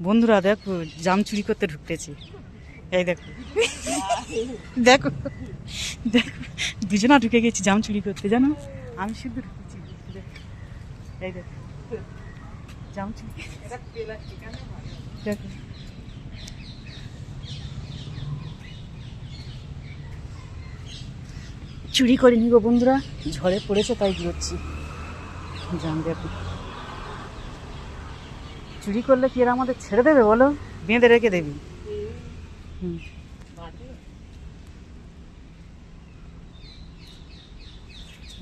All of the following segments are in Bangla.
বন্ধুরা দেখো, জাম চুরি করতে ঢুকতেছি। এই দেখো দেখো দেখো, দুজনা ঢুকে গেছি জাম চুরি করতে, জানো? আমি শুধু ঢুকেছি। দেখো, এই দেখো জাম চুরি। দেখো চুরি করে নিব বন্ধুরা, ঝড়ে পড়েছে তাই বেরোচ্ছি। জাম দেখো, চুরি করলে কি এরা আমাদের ছেড়ে দেবে বলো? বেঁধে রেখে দেবি। হুম,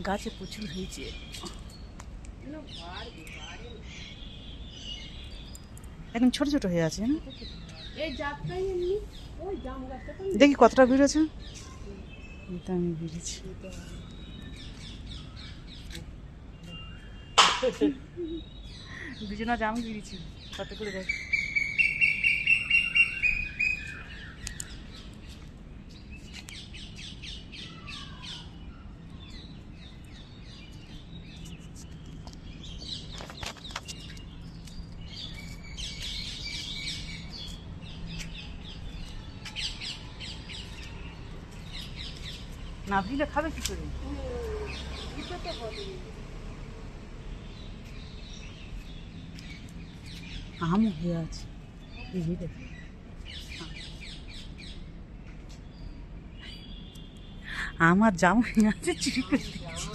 গাছে প্রচুর হয়েছে। এখন ছোট ছোট হয়ে আছে না? দেখি কতটা বেরোছে। এটা আমি বেরিয়েছি। দুজনা জাম বেরিয়েছি, কত করে দেখ। না দিলে খাবে কি করে? আম হয়ে আছে, আমার জাম হয়ে আছে, চুরি করে দিচ্ছি।